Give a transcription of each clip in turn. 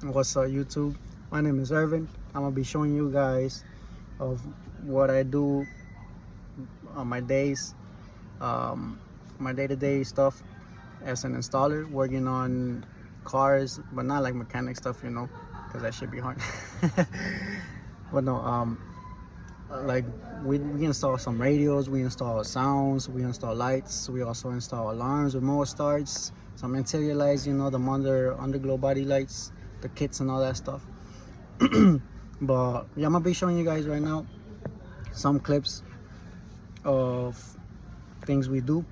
What's up, YouTube? My name is Irvin. I'm gonna be showing you guys of what I do on my days, um, my day-to-day stuff as an installer, working on cars, but not like mechanic stuff, because that should be hard. But no, like we install some radios, we install sounds, we install lights, we also install alarms, remote starts, some interior lights, the underglow body lights, the kits and all that stuff. But yeah, I'm gonna be showing you guys right now some clips of things we do.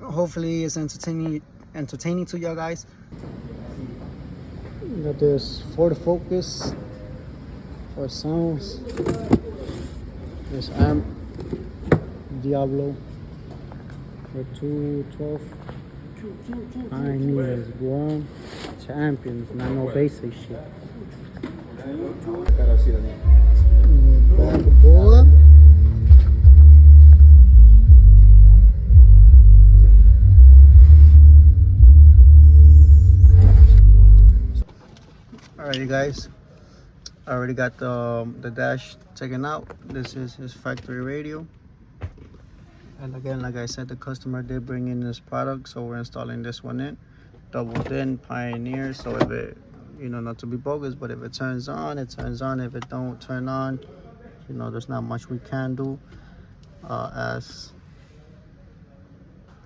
Hopefully it's entertaining to you guys. Got this Ford Focus for sounds, this amp Diablo for 212 Pioneers, boy. Champions, not no basic shit. Bad boy. Alrighty guys, I already got the dash taken out. This is his factory radio. And again, like I said, the customer did bring in this product, so we're installing this one in. Double DIN Pioneer, so if it, not to be bogus, but if it turns on, it turns on. If it don't turn on, there's not much we can do. As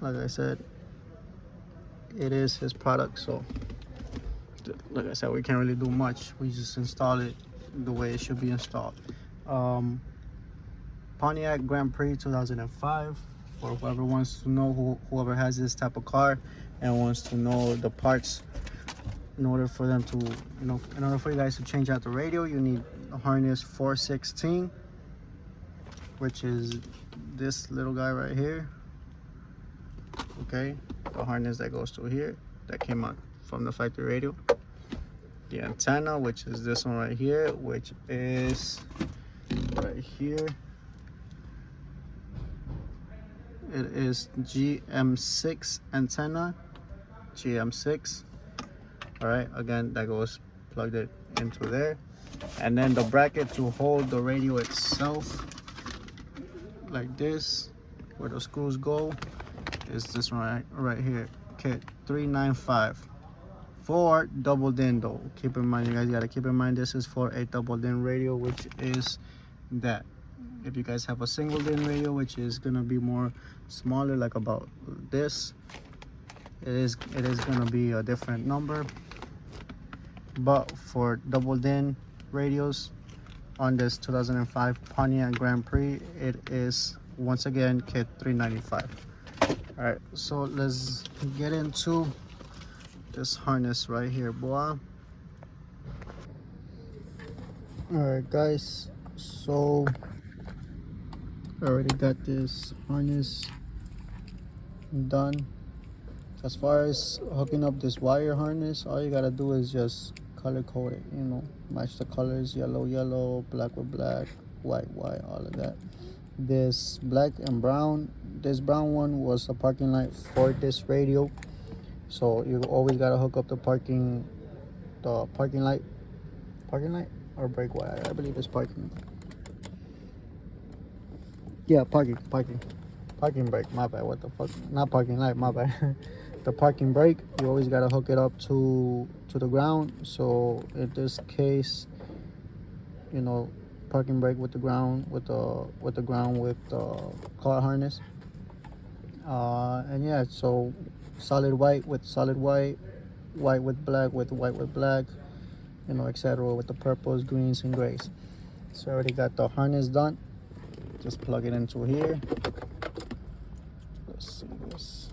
like I said, it is his product, so like I said, we can't really do much. We just install it the way it should be installed. Pontiac Grand Prix 2005, for whoever wants to know, whoever has this type of car and wants to know the parts. In order for them to, in order for you guys to change out the radio, you need a harness 416, which is this little guy right here. Okay, the harness that goes to here, that came out from the factory radio. The antenna, which is this one right here, which is right here. It is GM6 antenna, GM6. All right, again, that goes plugged it into there. And then the bracket to hold the radio itself, like this, where the screws go, is this one right here, kit 395 for double DIN though. Keep in mind, you guys gotta keep in mind, this is for a double DIN radio, which is that. If you guys have a single DIN radio, which is gonna be more smaller, like about this, it is gonna be a different number. But for double DIN radios on this 2005 Pontiac Grand Prix, it is once again kit 395. All right, so let's get into this harness right here, boy. All right guys, so I already got this harness done. As far as hooking up this wire harness, all you gotta do is just color code it, match the colors, yellow, black with black, white, all of that. This black and brown, this brown one was a parking light for this radio. So you always gotta hook up the parking light or brake wire. I believe it's parking. Yeah, parking brake, my bad. What the fuck? Not parking light, my bad. The parking brake, you always gotta hook it up to the ground. So in this case, parking brake with the ground, with the car harness. And yeah, so solid white with solid white, white with black with white with black, etc. with the purples, greens, and grays. So I already got the harness done. Just plug it into here. Let's see this.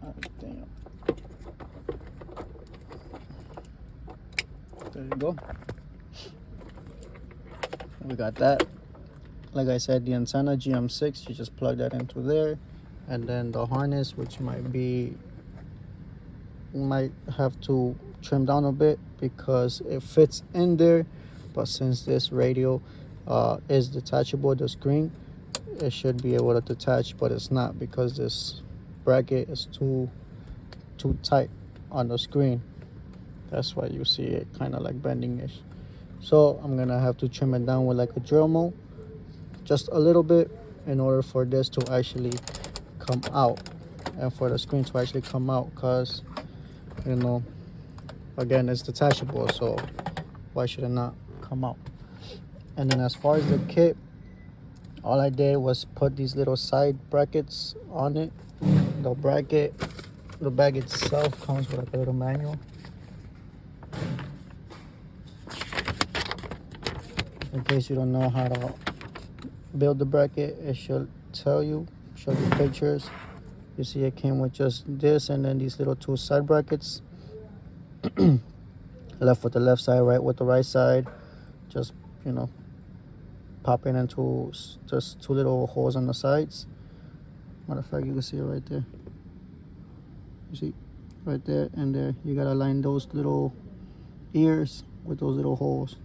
Oh, damn. There you go. We got that. Like I said, the antenna GM6, you just plug that into there. And then the harness, which might have to trim down a bit because it fits in there. But since this radio is detachable, the screen, it should be able to detach, but it's not because this bracket is too too tight on the screen. That's why you see it kind of like bending-ish. So I'm gonna have to trim it down with like a Dremel, just a little bit, in order for this to actually come out and for the screen to actually come out, because you know, again, it's detachable, so why should it not come out? And then as far as the kit, all I did was put these little side brackets on it. The bag itself comes with like a little manual. In case you don't know how to build the bracket, it should tell you, show you pictures. You see it came with just this and then these little two side brackets. Left with the left side, right with the right side. Just, you know, popping into just two little holes on the sides. Matter of fact, you can see it right there. You see, right there and there. You gotta line those little ears with those little holes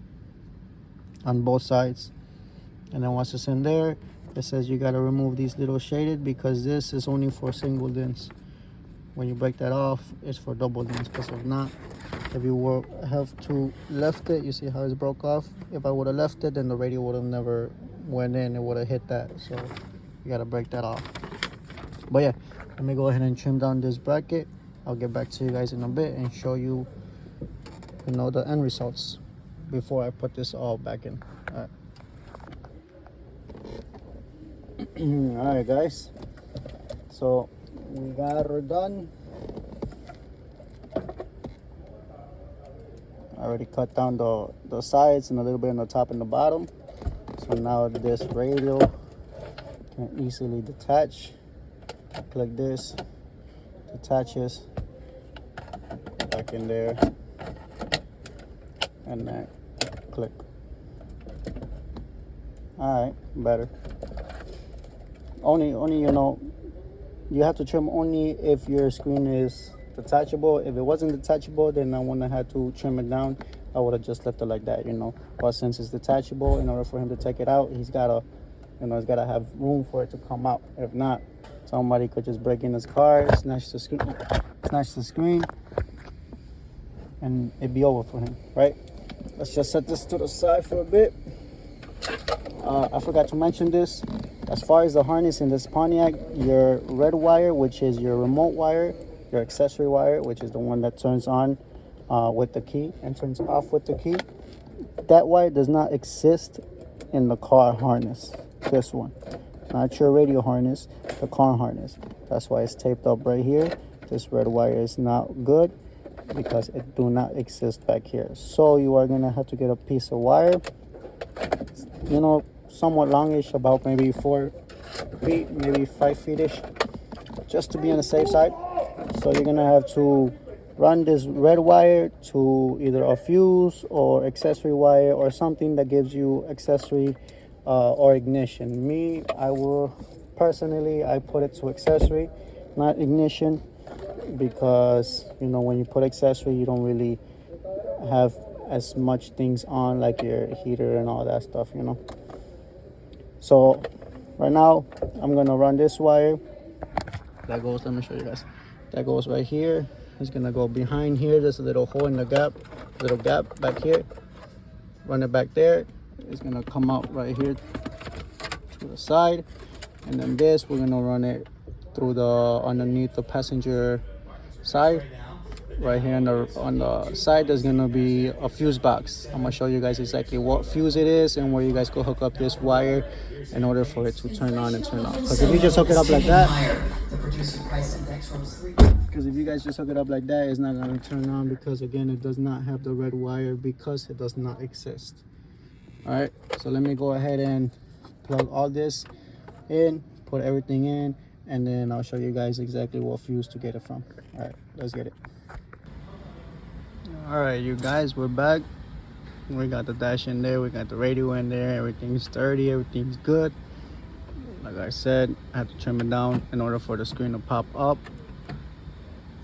on both sides. And then once it's in there, it says you gotta remove these little shaded, because this is only for single DINs. When you break that off, it's for double DINs. Because if not, if you were have to left it, you see how it's broke off. If I would have left it, then the radio would have never went in. It would have hit that. So you gotta break that off. But yeah, let me go ahead and trim down this bracket. I'll get back to you guys in a bit and show you, you know, the end results before I put this all back in. All right. All right, guys. So we got her done. I already cut down the sides and a little bit on the top and the bottom. So now this radio can easily detach. Click this, detaches back in there, and then click. All right, better. Only you know, you have to trim only if your screen is detachable. If it wasn't detachable, then I wouldn't have had to trim it down. I would have just left it like that, you know. But since it's detachable, in order for him to take it out, he's gotta, you know, he's gotta have room for it to come out. If not, somebody could just break in his car, snatch the screen, and it'd be over for him, right? Let's just set this to the side for a bit. I forgot to mention this. As far as the harness in this Pontiac, your red wire, which is your remote wire, your accessory wire, which is the one that turns on with the key and turns off with the key, that wire does not exist in the car harness. This one, not your radio harness, the car harness. That's why it's taped up right here. This red wire is not good because it do not exist back here. So you are gonna have to get a piece of wire, you know, somewhat longish, about maybe 4 feet, maybe 5 feet-ish, just to be on the safe side. So you're gonna have to run this red wire to either a fuse or accessory wire or something that gives you accessory or ignition. Me, I will personally, I put it to accessory, not ignition, because you know, when you put accessory, you don't really have as much things on, like your heater and all that stuff, you know. So right now I'm gonna run this wire that goes, let me show you guys, that goes right here. It's gonna go behind here. There's a little hole in the gap, little gap back here. Run it back there. It's gonna come out right here to the side, and then this, we're gonna run it through the underneath the passenger side. Right here on the side, there's gonna be a fuse box. I'm gonna show you guys exactly what fuse it is and where you guys go hook up this wire in order for it to turn on and turn off. Because if you just hook it up like that, it's not gonna turn on, because again, it does not have the red wire, because it does not exist. All right, so let me go ahead and plug all this in, put everything in, and then I'll show you guys exactly what fuse to get it from. All right, let's get it. All right, you guys, we're back. We got the dash in there, we got the radio in there, everything's sturdy, everything's good. Like I said, I had to trim it down in order for the screen to pop up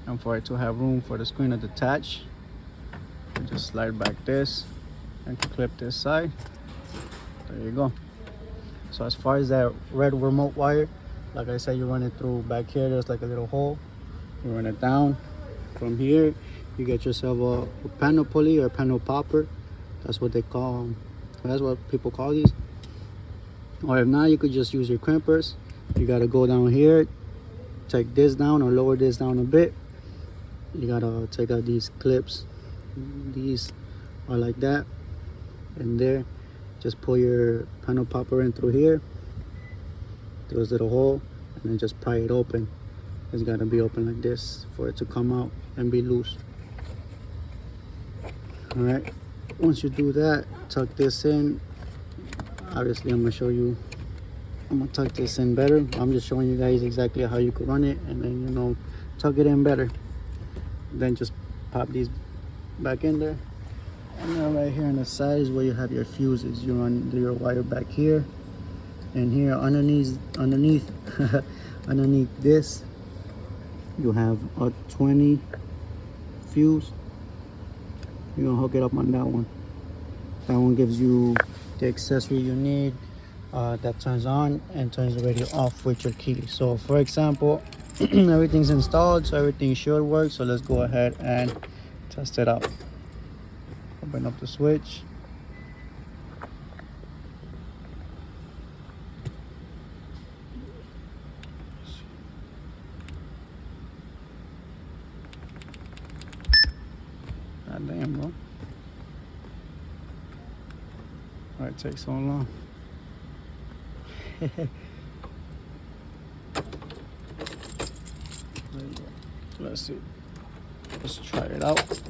and for it to have room for the screen to detach. You just slide back this and clip this side. There you go. So as far as that red remote wire, like I said, you run it through back here. There's like a little hole. You run it down, From here, you get yourself a panel pulley or panel popper. That's what they call. That's what people call these. Or if not, you could just use your crimpers. You gotta go down here, take this down or lower this down a bit. You gotta take out these clips. These are like that. And there, just pull your panel popper in through here, through this little hole, and then just pry it open. It's gotta be open like this for it to come out and be loose. All right, once you do that, tuck this in. Obviously, I'm gonna tuck this in better. I'm just showing you guys exactly how you could run it, and then, you know, tuck it in better. Then just pop these back in there. And then right here on the side is where you have your fuses. You run your wire back here, and here underneath underneath this, you have a 20 fuse. You're gonna hook it up on that one. That one gives you the accessory you need that turns on and turns the radio off with your key. So for example, everything's installed, so everything should work. So let's go ahead and test it out. Open up the switch. God damn, bro. Why it takes so long? Let's see. Let's try it out.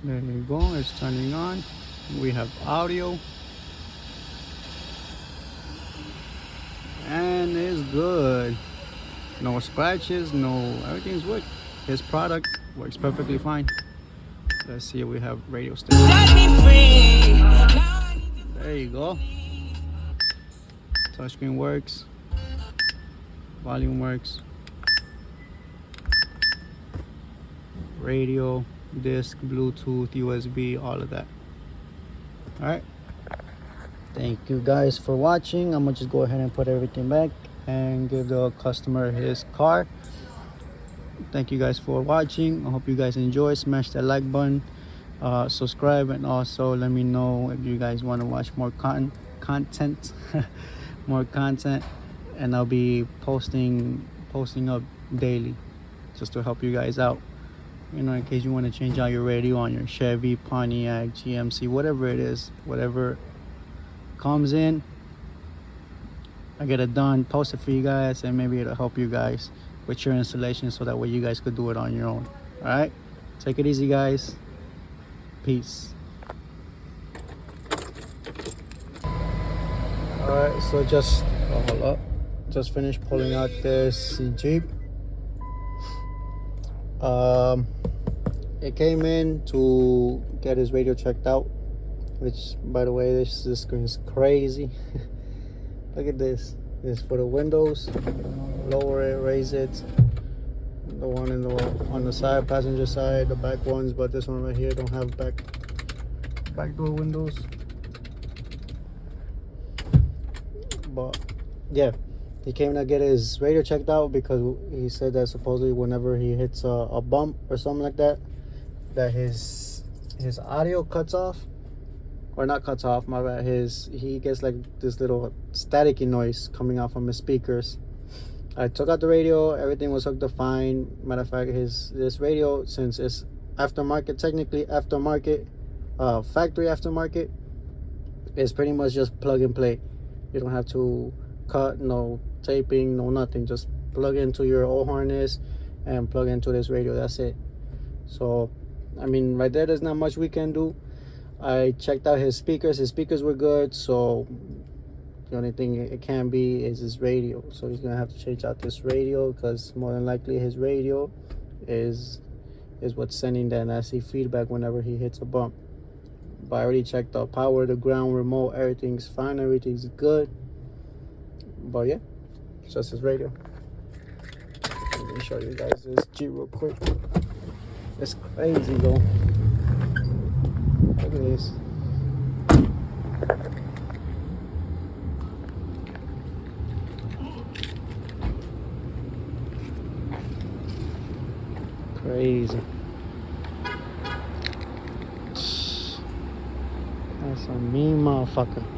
There you go. It's turning on. We have audio. And it's good. No scratches, everything's good. His product works perfectly fine. Let's see if we have radio station. There you go. Touchscreen works. Volume works. Radio, disc, Bluetooth, USB, all of that. Alright. Thank you guys for watching. I'm gonna just go ahead and put everything back and give the customer his car. Thank you guys for watching. I hope you guys enjoy. Smash that like button, subscribe, and also let me know if you guys want to watch more content more content, and I'll be posting up daily just to help you guys out, you know, in case you want to change out your radio on your Chevy, Pontiac, GMC, whatever it is, whatever comes in, I get it done, post it for you guys, and maybe it'll help you guys with your installation, so that way you guys could do it on your own. All right, take it easy, guys. Peace. All right, so hold up, just finished pulling out this Jeep. It came in to get his radio checked out, which, by the way, this screen is crazy. Look at this. This for the windows. Lower it, raise it. The one on the side, passenger side, the back ones, but this one right here don't have back door windows. But yeah, he came to get his radio checked out because he said that supposedly whenever he hits a bump or something like that, that his audio cuts off. Or not cuts off, my bad. He gets like this little staticky noise coming out from his speakers. I took out the radio, everything was hooked up fine. Matter of fact, this radio, since it's aftermarket, technically aftermarket, factory aftermarket, is pretty much just plug and play. You don't have to cut, no taping, no nothing. Just plug into your old harness and plug into this radio. That's it. So, I mean, right there, there's not much we can do. I checked out his speakers. His speakers were good, so the only thing it can be is his radio. So he's gonna have to change out this radio, because more than likely his radio is what's sending that nasty feedback whenever he hits a bump. But I already checked the power, the ground, remote, everything's fine, everything's good. But yeah, it's just his radio. Let me show you guys this Jeep real quick. It's crazy though. Look at this. Crazy. That's a mean motherfucker.